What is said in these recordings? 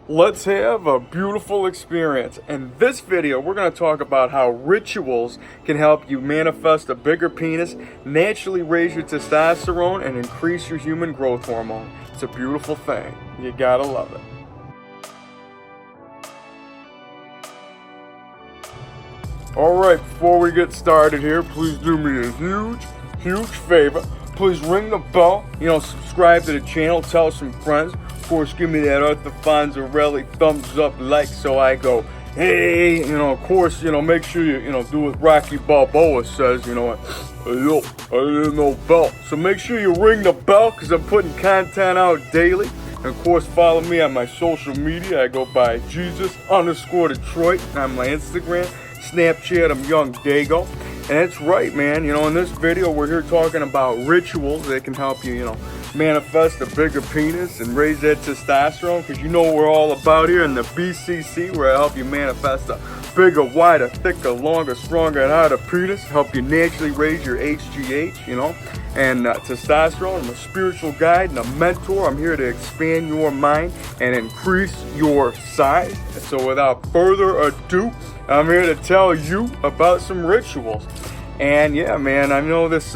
let's have a beautiful experience. In this video, we're going to talk about how rituals can help you manifest a bigger penis, naturally raise your testosterone, and increase your human growth hormone. It's a beautiful thing. You gotta love it. Alright, before we get started here, please do me a huge favor. Please ring the bell, subscribe to the channel, tell some friends. Of course, give me that Arthur Fonzarelli thumbs up like so I go, hey, of course, make sure you, do what Rocky Balboa says, what, yo, I didn't know bell. So make sure you ring the bell because I'm putting content out daily. And of course, follow me on my social media. I go by Jesus_Detroit on my Instagram. Snapchat, I'm YOUNGDAYGO. And that's right, man. In this video, we're here talking about rituals that can help you, manifest a bigger penis and raise that testosterone. Because what we're all about here in the BCC, where I help you manifest a bigger, wider, thicker, longer, stronger, and harder penis. Help you naturally raise your HGH, and testosterone. I'm a spiritual guide and a mentor. I'm here to expand your mind and increase your size. And so without further ado, I'm here to tell you about some rituals. And yeah, man, I know this,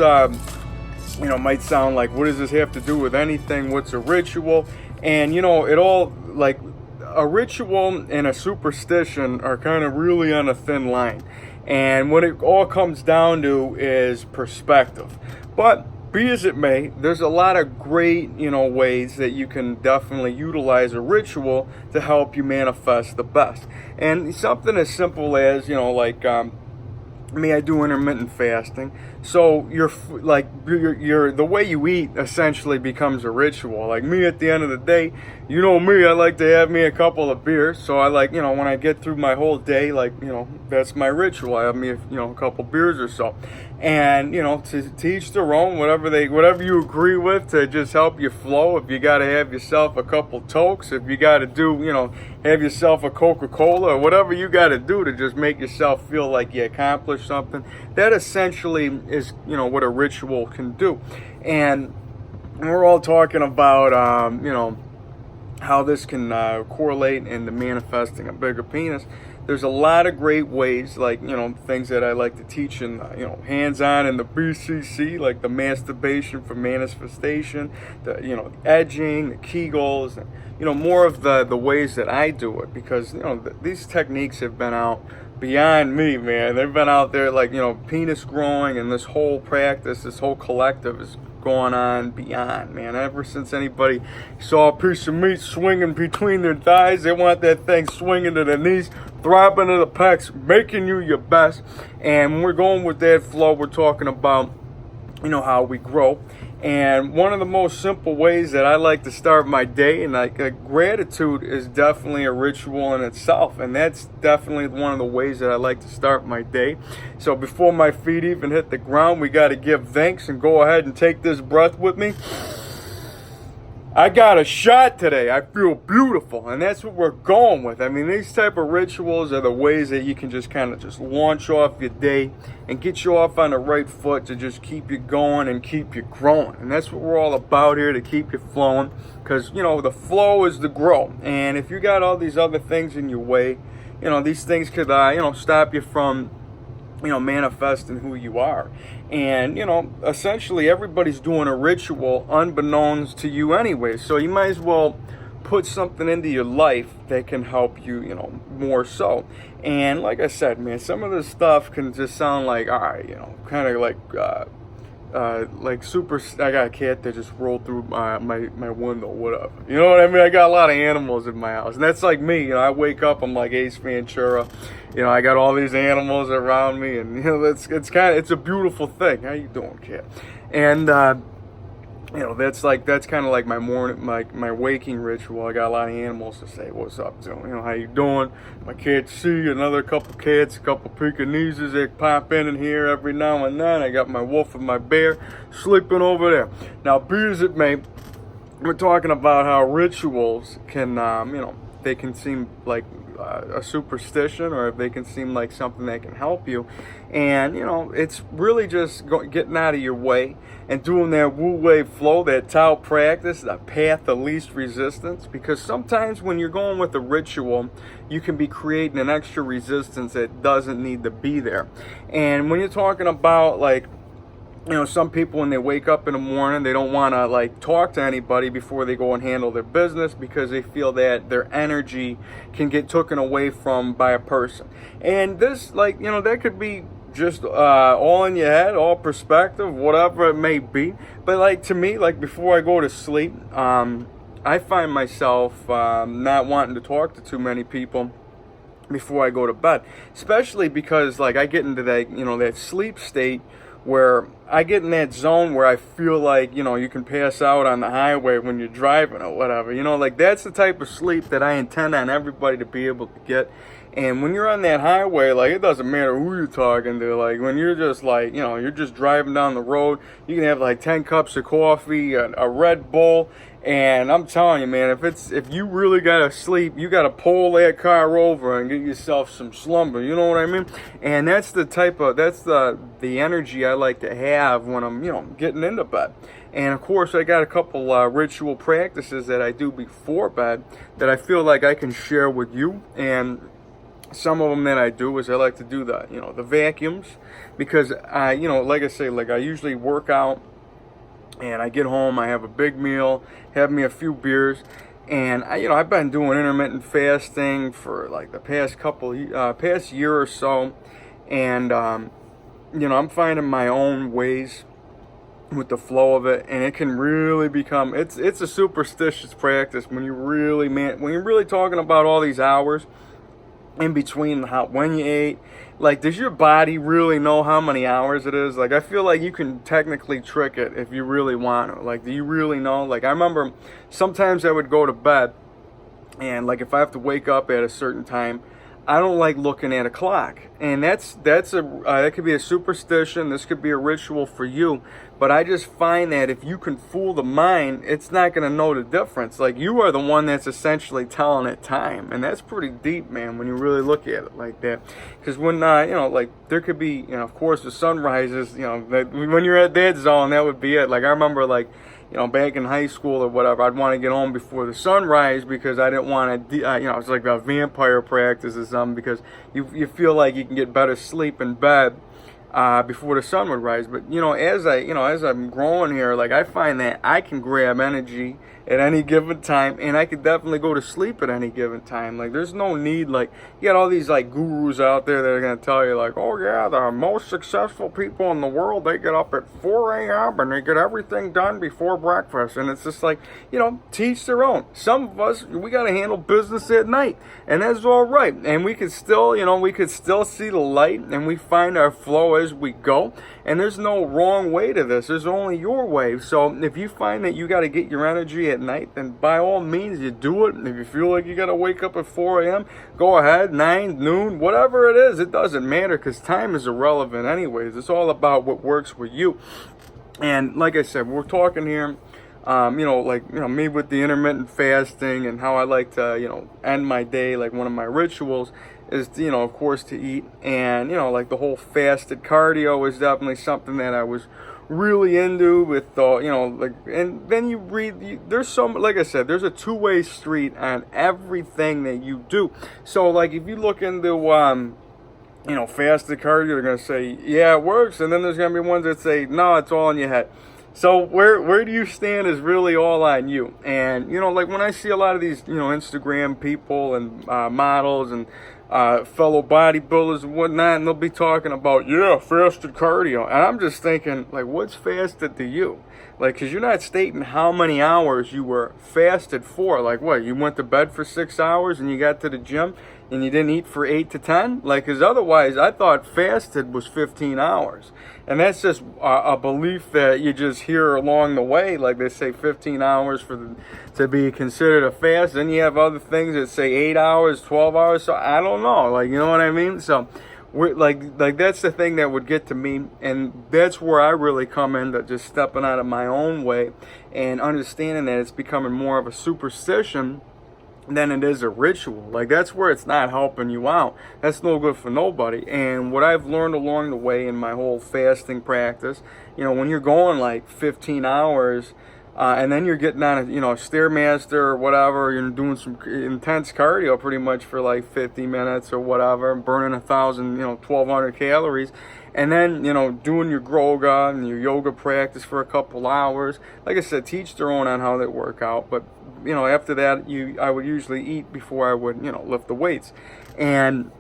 might sound like, what does this have to do with anything? What's a ritual? And, it all, like, a ritual and a superstition are kind of really on a thin line. And what it all comes down to is perspective. But be as it may, there's a lot of great, ways that you can definitely utilize a ritual to help you manifest the best. And something as simple as, I do intermittent fasting. So the way you eat essentially becomes a ritual. Like me, at the end of the day, me, I like to have me a couple of beers. So I when I get through my whole day, that's my ritual. I have me, a couple beers or so. And, to each their own, whatever you agree with to just help you flow. If you got to have yourself a couple tokes, if you got to do, have yourself a Coca-Cola or whatever you got to do to just make yourself feel like you accomplished something, that essentially is, what a ritual can do. And we're all talking about, how this can correlate into manifesting a bigger penis. There's a lot of great ways, things that I like to teach in, hands-on in the BCC, like the masturbation for manifestation, the edging, the Kegels, and, more of the ways that I do it, because, these techniques have been out beyond me, man. They've been out there, penis growing, and this whole practice, this whole collective is going on beyond, man. Ever since anybody saw a piece of meat swinging between their thighs, they want that thing swinging to their knees, throbbing to the pecs, making you your best. And when we're going with that flow, we're talking about, how we grow. And one of the most simple ways that I like to start my day, and gratitude is definitely a ritual in itself, and that's definitely one of the ways that I like to start my day. So before my feet even hit the ground, we got to give thanks and go ahead and take this breath with me. I got a shot today. I feel beautiful, and that's what we're going with. I mean, these type of rituals are the ways that you can just kind of just launch off your day and get you off on the right foot to just keep you going and keep you growing. And that's what we're all about here, to keep you flowing, because, the flow is the grow. And if you got all these other things in your way, these things could, stop you from, manifesting who you are. And, essentially everybody's doing a ritual unbeknownst to you anyway. So you might as well put something into your life that can help you, more so. And like I said, man, some of this stuff can just sound like, all right, kind of like super. I got a cat that just rolled through my window, whatever. You know what I mean? I got a lot of animals in my house, and that's like me. I wake up, I'm like Ace Ventura. I got all these animals around me, and it's a beautiful thing. How you doing, cat? And that's kind of like my morning, my waking ritual. I got a lot of animals to say what's up to. How you doing? My cats see another couple cats, a couple Pekingeses that pop in here every now and then. I got my wolf and my bear sleeping over there. Now, be as it may, we're talking about how rituals can, they can seem like a superstition, or if they can seem like something that can help you. And you know, it's really just getting out of your way and doing that Wu Wei flow, that Tao practice, the path of least resistance. Because sometimes when you're going with a ritual, you can be creating an extra resistance that doesn't need to be there. And when you're talking about, like, you know, some people when they wake up in the morning, they don't want to like talk to anybody before they go and handle their business, because they feel that their energy can get taken away from by a person. And this, like, you know, that could be just all in your head, all perspective, whatever it may be. But like, to me, like, before I go to sleep, I find myself not wanting to talk to too many people before I go to bed, especially because like I get into that, you know, that sleep state where I get in that zone where I feel like, you know, you can pass out on the highway when you're driving or whatever. You know, like, that's the type of sleep that I intend on everybody to be able to get. And when you're on that highway, like, it doesn't matter who you're talking to. Like, when you're just like, you know, you're just driving down the road, you can have like 10 cups of coffee, a Red Bull. And I'm telling you, man, if you really gotta sleep, you gotta pull that car over and get yourself some slumber. You know what I mean? And that's the energy I like to have when I'm, you know, getting into bed. And of course, I got a couple ritual practices that I do before bed that I feel like I can share with you. And some of them that I do is I like to do the vacuums, because I, you know, like I say, like, I usually work out. And I get home, I have a big meal, have me a few beers, and I've been doing intermittent fasting for like the past year or so, and I'm finding my own ways with the flow of it, and it can really become it's a superstitious practice when you're really talking about all these hours in between when you ate. Like, does your body really know how many hours it is? Like, I feel like you can technically trick it if you really want to. Like, do you really know? Like, I remember sometimes I would go to bed, and like, if I have to wake up at a certain time, I don't like looking at a clock. And that could be a superstition. This could be a ritual for you. But I just find that if you can fool the mind, it's not going to know the difference. Like, you are the one that's essentially telling it time. And that's pretty deep, man, when you really look at it like that. Because when, like, there could be, of course, the sun rises, when you're at that zone, that would be it. Like, I remember, like, back in high school or whatever, I'd want to get home before the sunrise, because I didn't want to, it's like a vampire practice or something, because you feel like you can get better sleep in bed before the sun would rise. But, as I'm growing here, like, I find that I can grab energy at any given time, and I could definitely go to sleep at any given time. Like, there's no need, like, you got all these, like, gurus out there that are going to tell you, like, oh, yeah, the most successful people in the world, they get up at 4 a.m. and they get everything done before breakfast. And it's just like, teach their own. Some of us, we got to handle business at night, and that's all right. And we could still, see the light, and we find our flow as we go. And there's no wrong way to this. There's only your way. So if you find that you got to get your energy at night, then by all means you do it. If you feel like you got to wake up at 4 a.m., go ahead, 9, noon, whatever it is. It doesn't matter, because time is irrelevant anyways. It's all about what works with you. And like I said, we're talking here, me with the intermittent fasting and how I like to, end my day. Like, one of my rituals is, of course, to eat. And, like, the whole fasted cardio is definitely something that I was really into with, and then you read, there's like I said, there's a two-way street on everything that you do. So, like, if you look into, fasted cardio, they're going to say, yeah, it works. And then there's going to be ones that say, no, it's all in your head. So where do you stand is really all on you. And, like, when I see a lot of these, Instagram people and models and fellow bodybuilders and whatnot, and they'll be talking about, yeah, fasted cardio. And I'm just thinking, like, what's fasted to you? Like, because you're not stating how many hours you were fasted for. Like, what, you went to bed for 6 hours and you got to the gym and you didn't eat for 8 to 10? Like, because otherwise, I thought fasted was 15 hours. And that's just a belief that you just hear along the way. Like, they say 15 hours to be considered a fast. Then you have other things that say 8 hours, 12 hours. So I don't know. Like, you know what I mean? So we're like that's the thing that would get to me. And that's where I really come into just stepping out of my own way and understanding that it's becoming more of a superstition than it is a ritual. Like, that's where it's not helping you out. That's no good for nobody. And what I've learned along the way in my whole fasting practice, you know, when you're going like 15 hours, and then you're getting on a, you know, Stairmaster or whatever, you're doing some intense cardio pretty much for like 50 minutes or whatever, burning 1,000, 1,200 calories, and then, doing your Groga and your yoga practice for a couple hours. Like I said, teach their own on how they work out, but, after that, I would usually eat before I would, lift the weights. And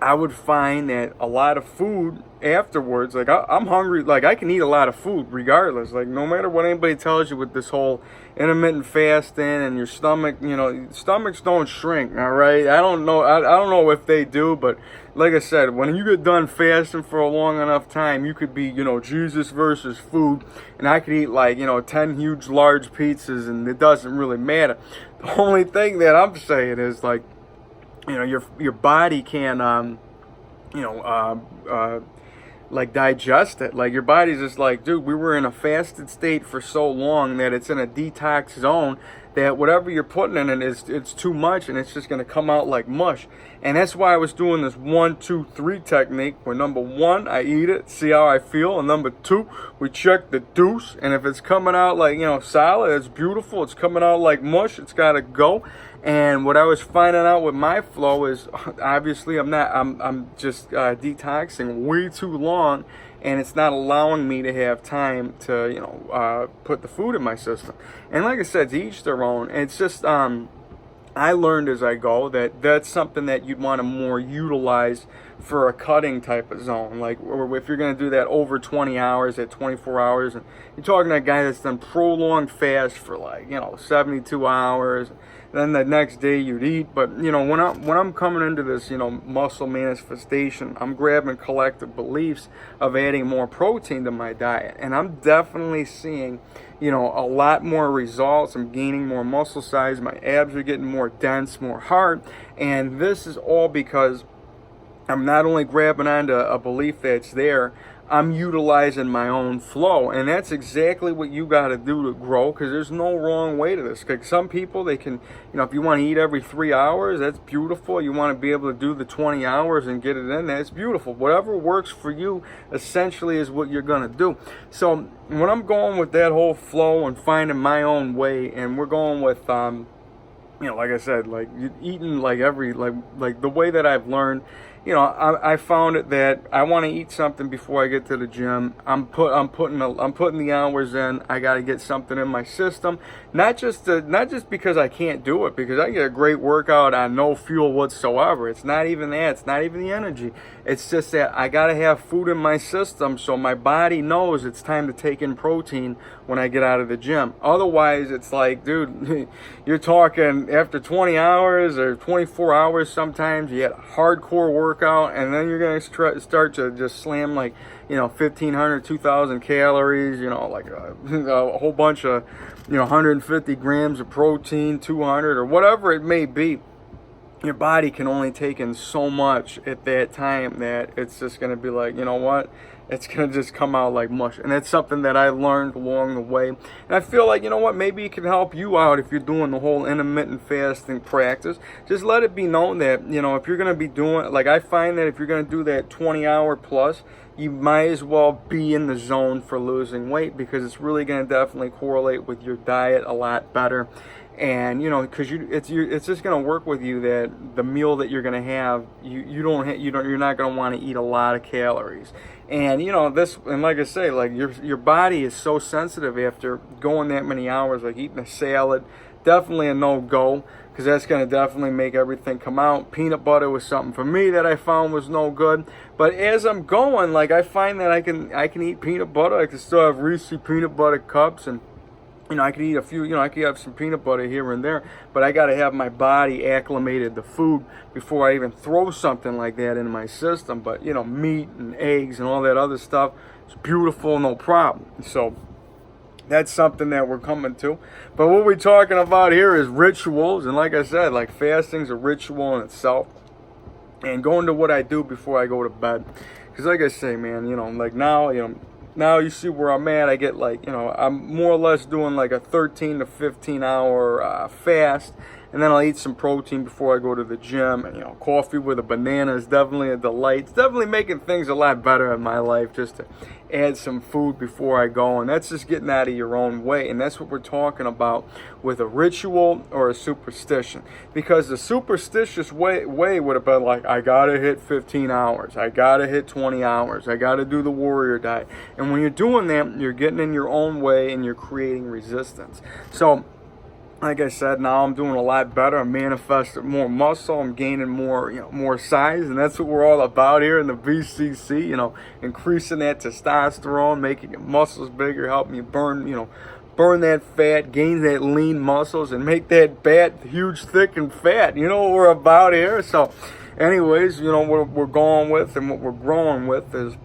I would find that a lot of food afterwards, like I'm hungry, like I can eat a lot of food regardless, like no matter what anybody tells you with this whole intermittent fasting and your stomach, stomachs don't shrink, all right? I don't know if they do, but like I said, when you get done fasting for a long enough time, you could be, Jesus versus food, and I could eat like, 10 huge large pizzas, and it doesn't really matter. The only thing that I'm saying is like, your body can, like digest it. Like your body's just like, dude, we were in a fasted state for so long that it's in a detox zone that whatever you're putting in it it's too much, and it's just going to come out like mush. And that's why I was doing this 1, 2, 3 technique, where number 1, I eat it, see how I feel, and number 2, we check the deuce, and if it's coming out like, solid, it's beautiful. It's coming out like mush, it's got to go. And what I was finding out with my flow is, obviously I'm just detoxing way too long, and it's not allowing me to have time to, put the food in my system. And like I said, to each their own. It's just, I learned as I go that that's something that you'd want to more utilize for a cutting type of zone. Like, or if you're going to do that over 20 hours, at 24 hours, and you're talking to a guy that's done prolonged fast for like, 72 hours, then the next day you'd eat. But, when I'm coming into this, muscle manifestation, I'm grabbing collective beliefs of adding more protein to my diet. And I'm definitely seeing, a lot more results. I'm gaining more muscle size. My abs are getting more dense, more hard. And this is all because I'm not only grabbing onto a belief that's there, I'm utilizing my own flow. And that's exactly what you got to do to grow, because there's no wrong way to this. Because some people, they can, if you want to eat every 3 hours, that's beautiful. You want to be able to do the 20 hours and get it in there, it's beautiful. Whatever works for you essentially is what you're going to do. So when I'm going with that whole flow and finding my own way, and we're going with, like I said, like eating like like the way that I've learned, I found it that I want to eat something before I get to the gym. I'm putting the hours in. I got to get something in my system, not just because I can't do it, because I get a great workout on no fuel whatsoever. It's not even that. It's not even the energy. It's just that I got to have food in my system so my body knows it's time to take in protein when I get out of the gym. Otherwise, it's like, dude, you're talking after 20 hours or 24 hours sometimes, you get a hardcore workout, and then you're going to start to just slam like, 1,500, 2,000 calories, like a whole bunch of, 150 grams of protein, 200 or whatever it may be. Your body can only take in so much at that time that it's just going to be like, you know what? It's going to just come out like mush. And that's something that I learned along the way. And I feel like, maybe it can help you out if you're doing the whole intermittent fasting practice. Just let it be known that, if you're going to be doing, like I find that if you're going to do that 20-hour plus, you might as well be in the zone for losing weight, because it's really going to definitely correlate with your diet a lot better. And because it's just going to work with you that the meal that you're going to have, you're not going to want to eat a lot of calories. And and like I say, like your body is so sensitive after going that many hours. Like eating a salad, definitely a no-go, because that's going to definitely make everything come out. Peanut butter was something for me that I found was no good. But as I'm going, like I find that I can eat peanut butter. I can still have Reese's peanut butter cups, and I could eat a few, I could have some peanut butter here and there, but I got to have my body acclimated to food before I even throw something like that in my system. But, meat and eggs and all that other stuff, it's beautiful, no problem. So that's something that we're coming to. But what we're talking about here is rituals. And like I said, like fasting's a ritual in itself. And going to what I do before I go to bed. Because like I say, man, like now you see where I'm at. I get like, I'm more or less doing like a 13 to 15 hour fast. and then I'll eat some protein before I go to the gym. And, you know, coffee with a banana is definitely a delight. It's definitely making things a lot better in my life just to add some food before I go, and that's just getting out of your own way. And that's what we're talking about with a ritual or a superstition, because the superstitious way would have been like, I gotta hit 15 hours, I gotta hit 20 hours, I gotta do the warrior diet. And when you're doing that, you're getting in your own way and you're creating resistance. So like I said, now I'm doing a lot better. I'm manifesting more muscle. I'm gaining more, more size, and that's what we're all about here in the BCC. You know, increasing that testosterone, making your muscles bigger, helping you burn that fat, gain that lean muscles, and make that bat huge, thick, and fat. You know what we're about here. So, anyways, what we're going with and what we're growing with is,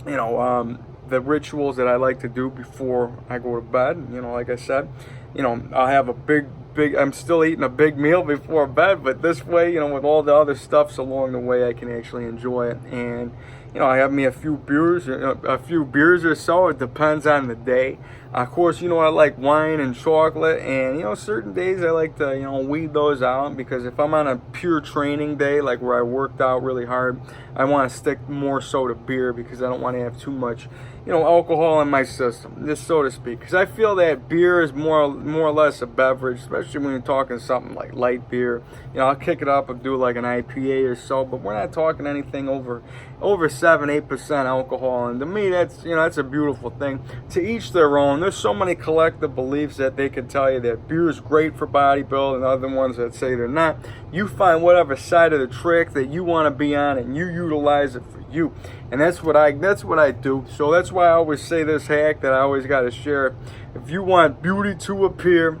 the rituals that I like to do before I go to bed. Like I said, I'll have a big, I'm still eating a big meal before bed, but this way, with all the other stuffs along the way, I can actually enjoy it. And, I have me a few beers or so. It depends on the day. Of course, I like wine and chocolate, and, certain days I like to, weed those out, because if I'm on a pure training day, like where I worked out really hard, I want to stick more so to beer, because I don't want to have too much, alcohol in my system, just so to speak. Because I feel that beer is more or less a beverage, especially when you're talking something like light beer. I'll kick it up and do like an IPA or so, but we're not talking anything over 7-8% alcohol. And to me, that's a beautiful thing. To each their own. There's so many collective beliefs that they can tell you that beer is great for bodybuilding, and other ones that say they're not. You find whatever side of the track that you want to be on, and you utilize it for you. And that's what I do. So that's why I always say this hack that I always got to share. If you want beauty to appear,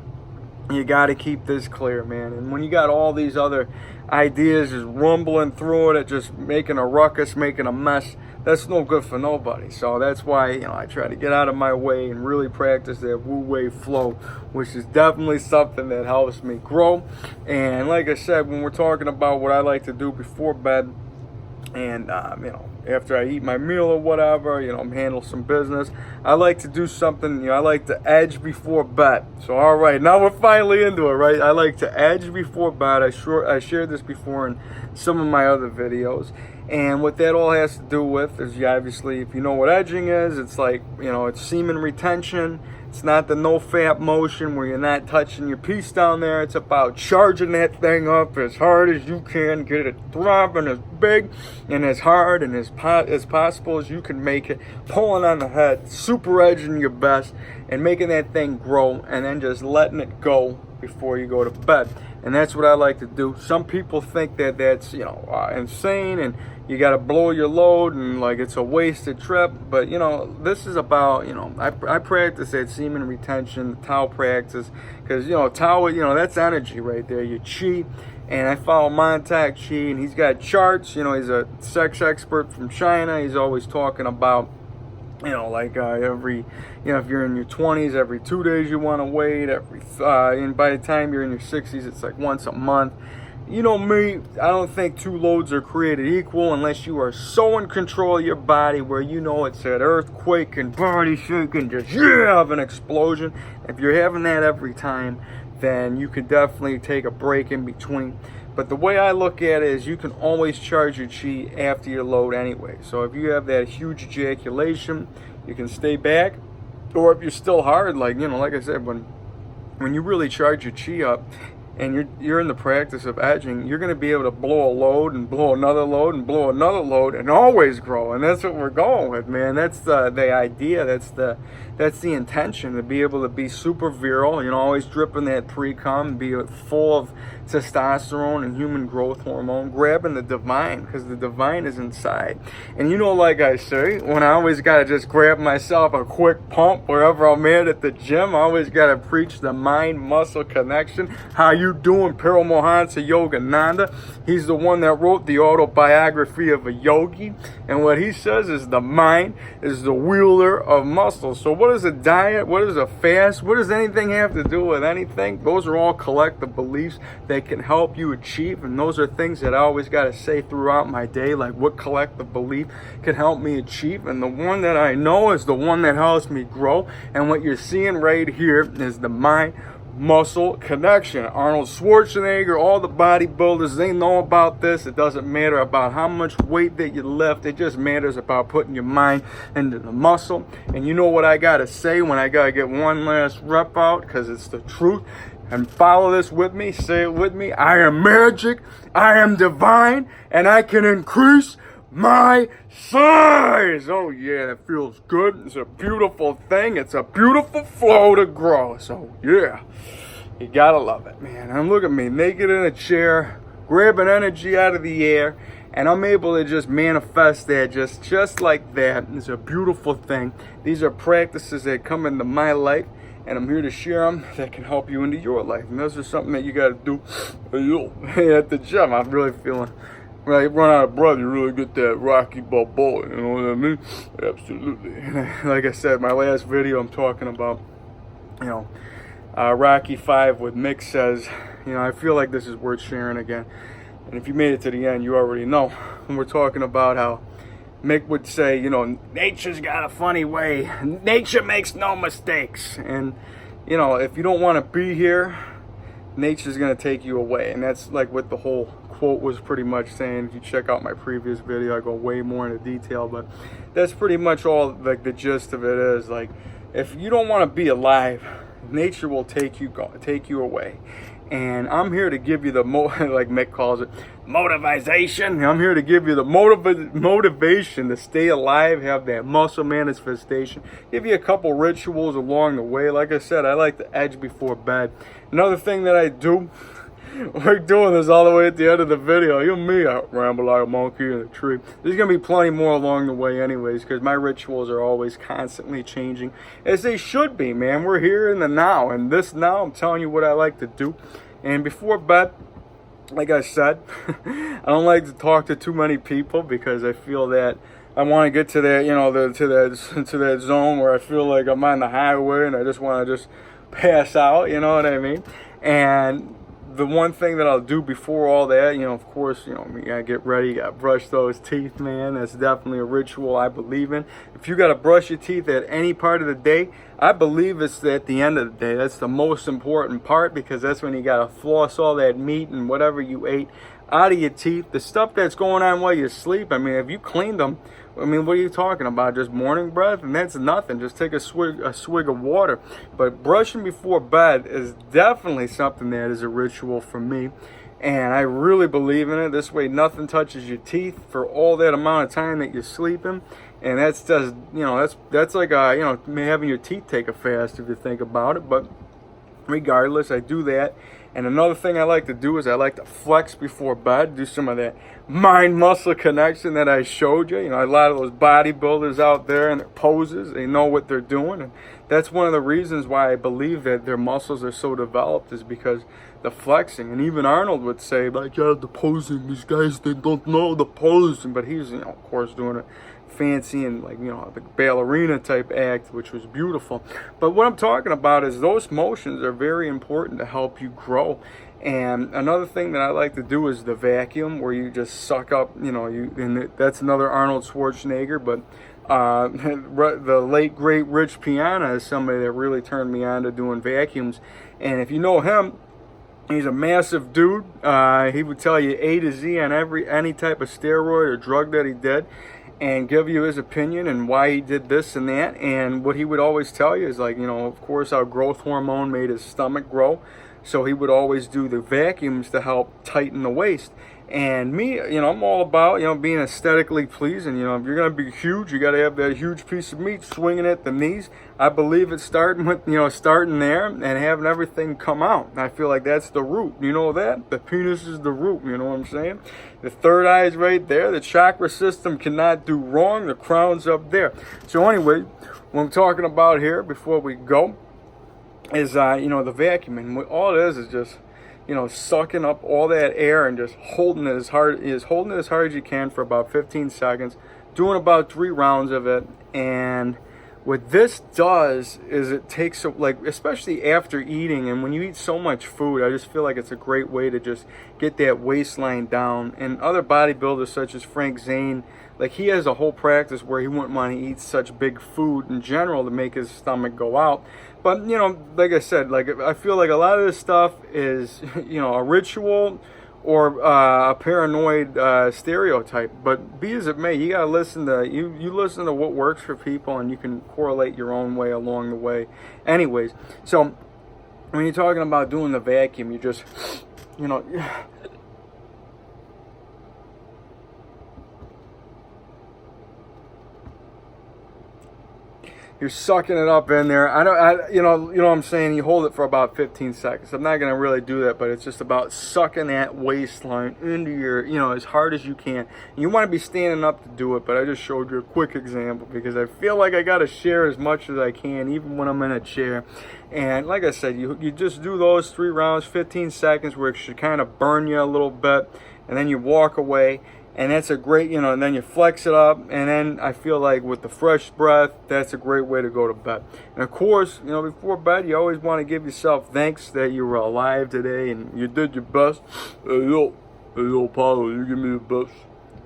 you got to keep this clear, man. And when you got all these other ideas just rumbling through it, just making a ruckus, making a mess, that's no good for nobody. So that's why, I try to get out of my way and really practice that Wu-Wei flow, which is definitely something that helps me grow. And like I said, when we're talking about what I like to do before bed, and after I eat my meal or whatever, handle some business, I like to do something, I like to edge before bed. So all right, now we're finally into it, right? I like to edge before bed. I shared this before in some of my other videos. And what that all has to do with is, obviously, if you know what edging is, it's like, it's semen retention. It's not the no-fap motion where you're not touching your piece down there. It's about charging that thing up as hard as you can, get it throbbing as big and as hard and as possible as you can make it, pulling on the head, super edging your best, and making that thing grow, and then just letting it go before you go to bed. And that's what I like to do. Some people think that that's, insane, and you got to blow your load, and like it's a wasted trip. But, this is about, I practice that semen retention, Tao practice, because, Tao, that's energy right there, your chi. And I follow Montauk Chi, and he's got charts. He's a sex expert from China. He's always talking about, every, if you're in your 20s, every 2 days you want to wait, and by the time you're in your 60s, it's like once a month. Me, I don't think two loads are created equal unless you are so in control of your body where it's that earthquake and body shaking, just have an explosion. If you're having that every time, then you can definitely take a break in between. But the way I look at it is you can always charge your chi after your load anyway. So if you have that huge ejaculation, you can stay back. Or if you're still hard, like I said, when you really charge your chi up and you're in the practice of edging, you're going to be able to blow a load and blow another load and blow another load and always grow. And that's what we're going with, man. That's the idea. That's the intention, to be able to be super virile, always dripping that pre-cum, be full of testosterone and human growth hormone, grabbing the divine, because the divine is inside. And like I say, when I always got to just grab myself a quick pump wherever I'm at the gym, I always got to preach the mind-muscle connection. How you doing, Paramahansa Yogananda? He's the one that wrote the autobiography of a yogi, and what he says is the mind is the wielder of muscle. So what is a diet? What is a fast? What does anything have to do with anything? Those are all collective beliefs that can help you achieve, and those are things that I always got to say throughout my day, like what collective belief can help me achieve. And the one that I know is the one that helps me grow, and what you're seeing right here is the mind muscle connection. Arnold Schwarzenegger, all the bodybuilders, they know about this. It doesn't matter about how much weight that you lift. It just matters about putting your mind into the muscle. And you know what I gotta say when I gotta get one last rep out, because it's the truth. And follow this with me, say it with me. I am magic, I am divine, and I can increase my size. Oh yeah, that feels good. It's a beautiful thing. It's a beautiful flow to grow. So yeah, you gotta love it, man. And look at me, naked in a chair, grabbing energy out of the air, and I'm able to just manifest that just like that. It's a beautiful thing. These are practices that come into my life, and I'm here to share them that can help you into your life. And those are something that you gotta do at the gym. I'm really feeling, when you run out of breath, you really get that Rocky Balboa, you know what I mean? Absolutely. And like I said, my last video, I'm talking about, Rocky 5 with Mick says, I feel like this is worth sharing again. And if you made it to the end, you already know. And we're talking about how Mick would say, nature's got a funny way. Nature makes no mistakes. And, if you don't want to be here, nature's going to take you away. And that's like what the whole quote was pretty much saying. If you check out my previous video, I go way more into detail, but that's pretty much all like the gist of it is. Like, if you don't want to be alive, nature will take you away. And I'm here to give you the like Mick calls it, motivation. I'm here to give you the motivation to stay alive, have that muscle manifestation, give you a couple rituals along the way. Like I said, I like to edge before bed. Another thing that I do, we're doing this all the way at the end of the video. You and me, I ramble like a monkey in a tree. There's going to be plenty more along the way anyways, because my rituals are always constantly changing, as they should be, man. We're here in the now, and this now, I'm telling you what I like to do. And before bed, like I said, I don't like to talk to too many people, because I feel that I want to get to that, to that zone where I feel like I'm on the highway and I just want to just pass out, you know what I mean? And the one thing that I'll do before all that, of course, you gotta get ready, you gotta brush those teeth, man. That's definitely a ritual I believe in. If you gotta brush your teeth at any part of the day, I believe it's at the end of the day. That's the most important part, because that's when you gotta floss all that meat and whatever you ate out of your teeth. The stuff that's going on while you sleep, I mean, if you cleaned them, what are you talking about? Just morning breath? And that's nothing. Just take a swig of water. But brushing before bed is definitely something that is a ritual for me. And I really believe in it. This way nothing touches your teeth for all that amount of time that you're sleeping. And that's just, that's like, having your teeth take a fast if you think about it. But regardless, I do that. And another thing I like to do is I like to flex before bed, do some of that mind-muscle connection that I showed you. A lot of those bodybuilders out there and their poses, they know what they're doing. And that's one of the reasons why I believe that their muscles are so developed, is because the flexing. And even Arnold would say, like, yeah, the posing, these guys, they don't know the posing. But he's, of course, doing it fancy and like, the ballerina type act, which was beautiful. But what I'm talking about is those motions are very important to help you grow. And another thing that I like to do is the vacuum, where you just suck up, and that's another Arnold Schwarzenegger. But the late great Rich Piana is somebody that really turned me on to doing vacuums. And if you know him, he's a massive dude. He would tell you A to Z on any type of steroid or drug that he did, and give you his opinion and why he did this and that. And what he would always tell you is, like, of course, our growth hormone made his stomach grow. So he would always do the vacuums to help tighten the waist. And me, I'm all about, being aesthetically pleasing. If you're going to be huge, you got to have that huge piece of meat swinging at the knees. I believe it's starting with, starting there and having everything come out. I feel like that's the root. You know that? The penis is the root. You know what I'm saying? The third eye is right there. The chakra system cannot do wrong. The crown's up there. So anyway, what I'm talking about here before we go is, the vacuum. And all it is just, sucking up all that air and just holding it as hard as you can for about 15 seconds, doing about 3 rounds of it. And what this does is it takes, like, especially after eating, and when you eat so much food, I just feel like it's a great way to just get that waistline down. And other bodybuilders such as Frank Zane, like, he has a whole practice where he wouldn't want to eat such big food in general to make his stomach go out. But, you know, like I said, like, I feel like a lot of this stuff is, you know, a ritual or a paranoid stereotype. But be as it may, you gotta listen to you listen to what works for people, and you can correlate your own way along the way. Anyways, so when you're talking about doing the vacuum, you just, you know, you're sucking it up in there. You know what I'm saying? You hold it for about 15 seconds. I'm not going to really do that, but it's just about sucking that waistline into your, you know, as hard as you can. And you want to be standing up to do it, but I just showed you a quick example because I feel like I got to share as much as I can, even when I'm in a chair. And like I said, you just do those 3 rounds, 15 seconds, where it should kind of burn you a little bit, and then you walk away. And that's a great, you know, and then you flex it up, and then I feel like with the fresh breath, that's a great way to go to bed. And of course, you know, before bed, you always want to give yourself thanks that you were alive today and you did your best. Hey, yo, Paulo, you give me the best.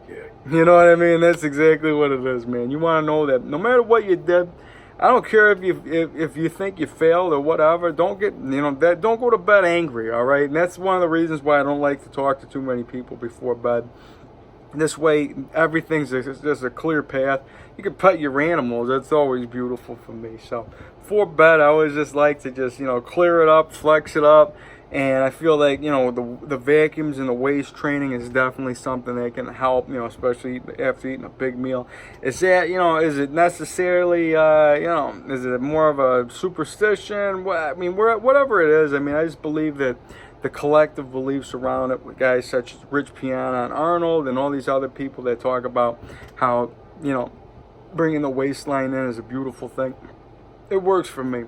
Yeah. You know what I mean? That's exactly what it is, man. You want to know that no matter what you did, I don't care if you think you failed or whatever. Don't get, you know, don't go to bed angry, all right? And that's one of the reasons why I don't like to talk to too many people before bed. This way, everything's just a clear path. You can pet your animals. That's always beautiful for me. So, before bed, I always just like to just, you know, clear it up, flex it up. And I feel like, you know, the vacuums and the waist training is definitely something that can help, you know, especially after eating a big meal. Is that, you know, is it necessarily, you know, is it more of a superstition? I mean, whatever it is, I mean, I just believe that the collective beliefs around it with guys such as Rich Piana and Arnold and all these other people that talk about how, you know, bringing the waistline in is a beautiful thing. It works for me.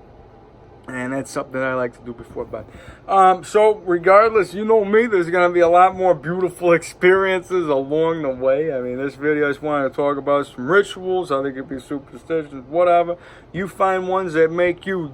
And that's something I like to do before bed. So regardless, you know me, there's going to be a lot more beautiful experiences along the way. I mean, this video I just wanted to talk about some rituals. I think it could be superstitions, whatever. You find ones that make you.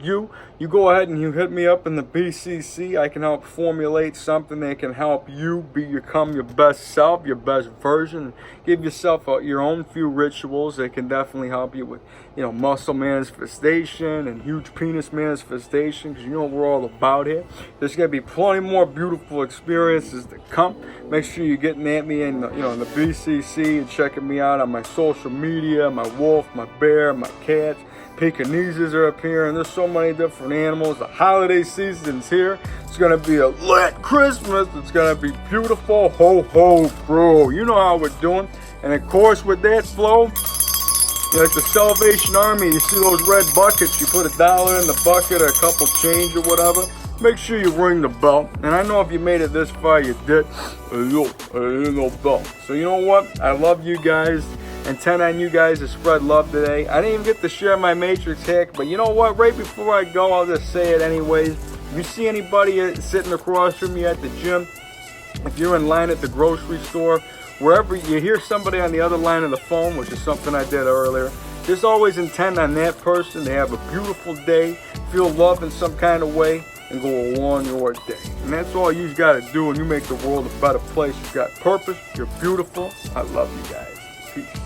You go ahead and you hit me up in the BCC. I can help formulate something that can help you become your best self, your best version. Give yourself your own few rituals that can definitely help you with, you know, muscle manifestation and huge penis manifestation, because you know what we're all about here. There's going to be plenty more beautiful experiences to come. Make sure you're getting at me in the, you know, in the BCC and checking me out on my social media, my wolf, my bear, my cats. Pekingeses are appearing. There's so many different animals. The holiday season's here. It's going to be a lit Christmas. It's going to be beautiful. Ho, ho, bro. You know how we're doing. And of course, with that flow, like the Salvation Army, you see those red buckets, you put $1 in the bucket or a couple change or whatever, make sure you ring the bell. And I know if you made it this far, you did. No bell. So you know what? I love you guys. Intent on you guys to spread love today. I didn't even get to share my Matrix hack, but you know what? Right before I go, I'll just say it anyways. If you see anybody sitting across from you at the gym, if you're in line at the grocery store, wherever you hear somebody on the other line of the phone, which is something I did earlier, just always intend on that person to have a beautiful day, feel love in some kind of way, and go along your day. And that's all you got to do, and you make the world a better place. You got purpose. You're beautiful. I love you guys. Peace.